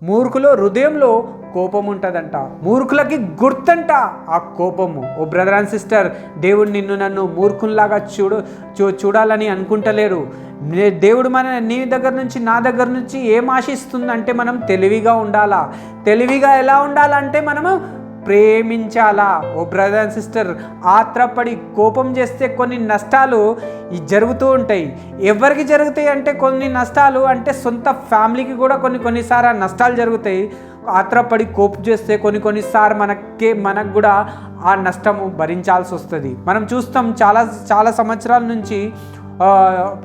మూర్ఖులో హృదయంలో కోపం ఉంటుందంట. మూర్ఖులకి గుర్తంట ఆ కోపము. ఓ బ్రదర్ అండ్ సిస్టర్, దేవుడు నిన్ను నన్ను మూర్ఖుల్లాగా చూడాలని అనుకుంటలేరు. దేవుడు నీ దగ్గర నుంచి నా దగ్గర నుంచి ఏం ఆశిస్తుందంటే మనం తెలివిగా ఉండాలా. తెలివిగా ఎలా ఉండాలంటే మనము ప్రేమించాలా. ఓ బ్రదర్ అండ్ సిస్టర్, ఆత్రపడి కోపం చేస్తే కొన్ని నష్టాలు జరుగుతూ ఉంటాయి. ఎవరికి జరుగుతాయి అంటే కొన్ని నష్టాలు అంటే సొంత ఫ్యామిలీకి కూడా కొన్నిసార్లు నష్టాలు జరుగుతాయి. ఆత్రపడి కోపం చేస్తే కొన్నిసార్లు మనకు కూడా ఆ నష్టము భరించాల్సి వస్తుంది. మనం చూస్తాం చాలా సంవత్సరాల నుంచి.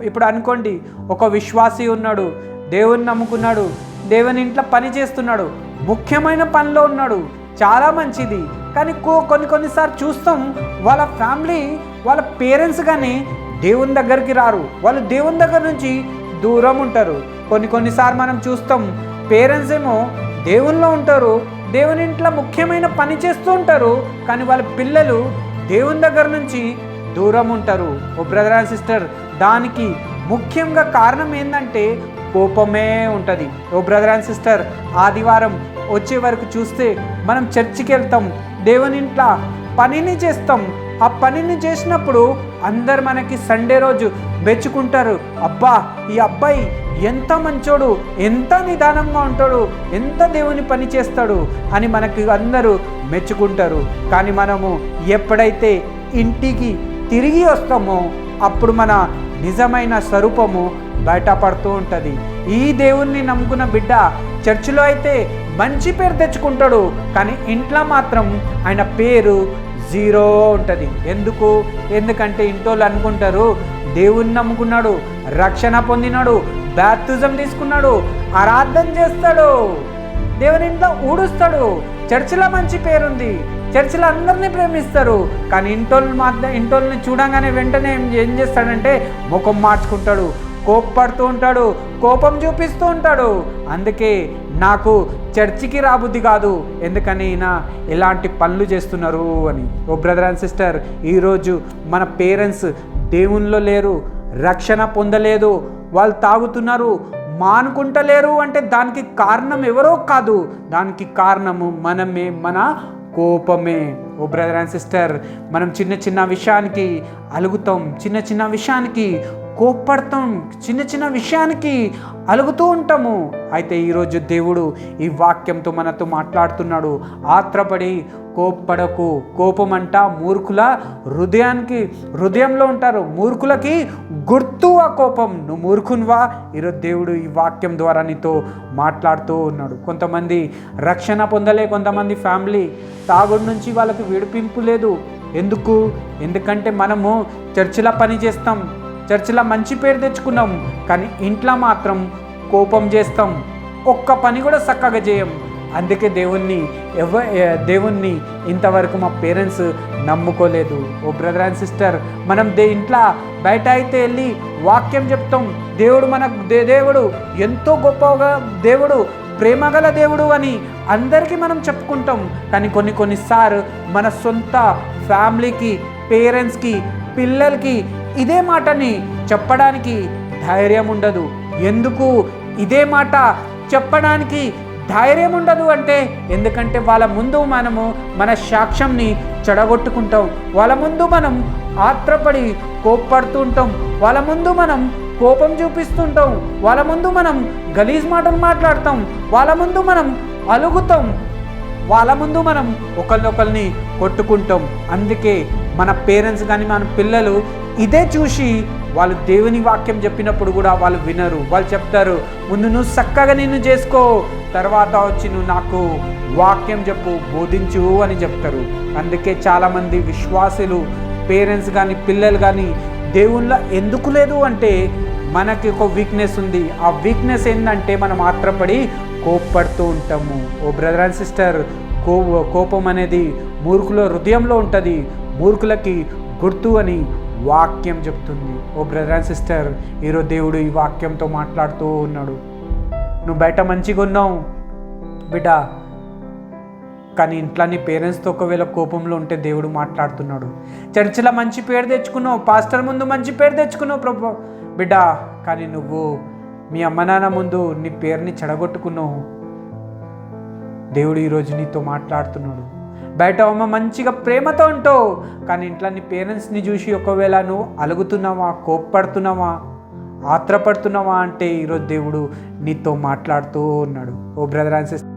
ఇప్పుడు అనుకోండి, ఒక విశ్వాసి ఉన్నాడు, దేవుని నమ్ముకున్నాడు, దేవుని ఇంట్లో పని చేస్తున్నాడు, ముఖ్యమైన పనిలో ఉన్నాడు, చాలా మంచిది. కానీ కొన్నిసార్లు చూస్తాం వాళ్ళ ఫ్యామిలీ, వాళ్ళ పేరెంట్స్ కానీ దేవుని దగ్గరికి రారు. వాళ్ళు దేవుని దగ్గర నుంచి దూరం ఉంటారు. కొన్నిసార్లు మనం చూస్తాం పేరెంట్స్ ఏమో దేవునిలో ఉంటారు, దేవుని ఇంట్లో ముఖ్యమైన పని చేస్తూ ఉంటారు, కానీ వాళ్ళ పిల్లలు దేవుని దగ్గర నుంచి దూరం ఉంటారు. ఓ బ్రదర్ అండ్ సిస్టర్, దానికి ముఖ్యంగా కారణం ఏంటంటే కోపమే ఉంటుంది. ఓ బ్రదర్ అండ్ సిస్టర్, ఆదివారం వచ్చే వరకు చూస్తే మనం చర్చికి వెళ్తాం, దేవుని ఇంట్లో పనిని చేస్తాం. ఆ పనిని చేసినప్పుడు అందరు మనకి సండే రోజు మెచ్చుకుంటారు. అబ్బా, ఈ అబ్బాయి ఎంత మంచోడు, ఎంత నిదానంగా ఉంటాడు, ఎంత దేవుని పని చేస్తాడు అని మనకి అందరూ మెచ్చుకుంటారు. కానీ మనము ఎప్పుడైతే ఇంటికి తిరిగి వస్తామో అప్పుడు మన నిజమైన స్వరూపము బయటపడుతూ ఉంటుంది. ఈ దేవుణ్ణి నమ్ముకున్న బిడ్డ చర్చిలో అయితే మంచి పేరు తెచ్చుకుంటాడు, కానీ ఇంట్లో మాత్రం ఆయన పేరు జీరో ఉంటుంది. ఎందుకంటే ఇంటోళ్ళు అనుకుంటారు దేవుణ్ణి నమ్ముకున్నాడు, రక్షణ పొందినాడు, బాప్తిజం తీసుకున్నాడు, ఆరాధన చేస్తాడు, దేవుని ఇంట్లో ఊడుస్తాడు, చర్చిలో మంచి పేరుంది, చర్చిలో అందరినీ ప్రేమిస్తారు. కానీ ఇంటోళ్ళని చూడంగానే వెంటనే ఏం చేస్తాడంటే ముఖం మార్చుకుంటాడు, కోప్పడుతూ ఉంటాడు, కోపం చూపిస్తూ ఉంటాడు. అందుకే నాకు చర్చికి రాబుద్ది కాదు, ఎందుకని ఇలాంటి పనులు చేస్తున్నారు అని. ఓ బ్రదర్ అండ్ సిస్టర్, ఈరోజు మన పేరెంట్స్ దేవునిలో లేరు, రక్షణ పొందలేదు, వాళ్ళు తాగుతున్నారు, మానుకుంటలేరు అంటే దానికి కారణం ఎవరో కాదు, దానికి కారణము మనమే, మన కోపమే. ఓ బ్రదర్ అండ్ సిస్టర్, మనం చిన్న విషయానికి అలుగుతాం, చిన్న విషయానికి కోప్పడతాం, చిన్న విషయానికి అలుగుతూ ఉంటాము. అయితే ఈరోజు దేవుడు ఈ వాక్యంతో మనతో మాట్లాడుతున్నాడు. ఆత్రపడి కోప్పడకు. కోపం అంట మూర్ఖుల హృదయంలో ఉంటారు. మూర్ఖులకి గుర్తు ఆ కోపం. నువ్వు మూర్ఖునివా? ఈరోజు దేవుడు ఈ వాక్యం ద్వారా నీతో మాట్లాడుతూ ఉన్నాడు. కొంతమంది రక్షణ పొందలే, కొంతమంది ఫ్యామిలీ తాగుడు నుంచి వాళ్ళకి విడిపింపు లేదు. ఎందుకంటే మనము చర్చిలో పని చేస్తాం, చర్చిలో మంచి పేరు తెచ్చుకున్నాం, కానీ ఇంట్లో మాత్రం కోపం చేస్తాం, ఒక్క పని కూడా చక్కగా చేయం. అందుకే దేవుణ్ణి ఇంతవరకు మా పేరెంట్స్ నమ్ముకోలేదు. ఓ బ్రదర్ అండ్ సిస్టర్, మనం ఇంట్లో బయట అయితే వెళ్ళి వాక్యం చెప్తాం, దేవుడు ఎంతో గొప్పగా, దేవుడు ప్రేమగల దేవుడు అని అందరికీ మనం చెప్పుకుంటాం. కానీ కొన్నిసార్లు మన సొంత ఫ్యామిలీకి, పేరెంట్స్కి, పిల్లలకి ఇదే మాటని చెప్పడానికి ధైర్యం ఉండదు. ఇదే మాట చెప్పడానికి ధైర్యం ఉండదు అంటే ఎందుకంటే వాళ్ళ ముందు మనము మన సాక్ష్యంని చెడగొట్టుకుంటాం, వాళ్ళ ముందు మనం ఆత్రపడి కోప్పడుతూ ఉంటాం, వాళ్ళ ముందు మనం కోపం చూపిస్తుంటాం, వాళ్ళ ముందు మనం గలీజ్ మాటలు మాట్లాడతాం, వాళ్ళ ముందు మనం అలుగుతాం, వాళ్ళ ముందు మనం ఒకరినొకరిని కొట్టుకుంటాం. అందుకే మన పేరెంట్స్ కానీ మన పిల్లలు ఇదే చూసి వాళ్ళు దేవుని వాక్యం చెప్పినప్పుడు కూడా వాళ్ళు వినరు. వాళ్ళు చెప్తారు, ముందు నువ్వు చక్కగా నిన్ను చేసుకో, తర్వాత వచ్చి నువ్వు నాకు వాక్యం చెప్పు, బోధించు అని చెప్తారు. అందుకే చాలామంది విశ్వాసులు, పేరెంట్స్ కానీ పిల్లలు కానీ దేవుళ్ళ ఎందుకు లేదు అంటే మనకి ఒక వీక్నెస్ ఉంది. ఆ వీక్నెస్ ఏంటంటే మనం ఆత్రపడి కోప్పడుతూ ఉంటాము. ఓ బ్రదర్ అండ్ సిస్టర్, కోపం అనేది మూర్ఖుల హృదయంలో ఉంటుంది, మూర్ఖులకి గుర్తు అని వాక్యం చెప్తుంది. ఓ బ్రదర్ అండ్ సిస్టర్, ఈరోజు దేవుడు ఈ వాక్యంతో మాట్లాడుతూ ఉన్నాడు. నువ్వు బయట మంచిగా ఉన్నావు బిడ్డ, కానీ ఇంట్లో నీ పేరెంట్స్తో ఒకవేళ కోపంలో ఉంటే దేవుడు మాట్లాడుతున్నాడు. చర్చిలో మంచి పేరు తెచ్చుకున్నావు, పాస్టర్ ముందు మంచి పేరు తెచ్చుకున్నావు బిడ్డ, కానీ నువ్వు మీ అమ్మ నాన్న ముందు నీ పేరుని చెడగొట్టుకున్నావు. దేవుడు ఈరోజు నీతో మాట్లాడుతున్నాడు. బయట అమ్మ మంచిగా ప్రేమతో ఉంటావు, కానీ ఇంట్లో నీ పేరెంట్స్ని చూసి ఒకవేళ నువ్వు అలుగుతున్నావా, కోప్పడుతున్నావా, ఆత్రపడుతున్నావా అంటే ఈరోజు దేవుడు నీతో మాట్లాడుతూ ఉన్నాడు. ఓ బ్రదర్ అండ్ సిస్టర్,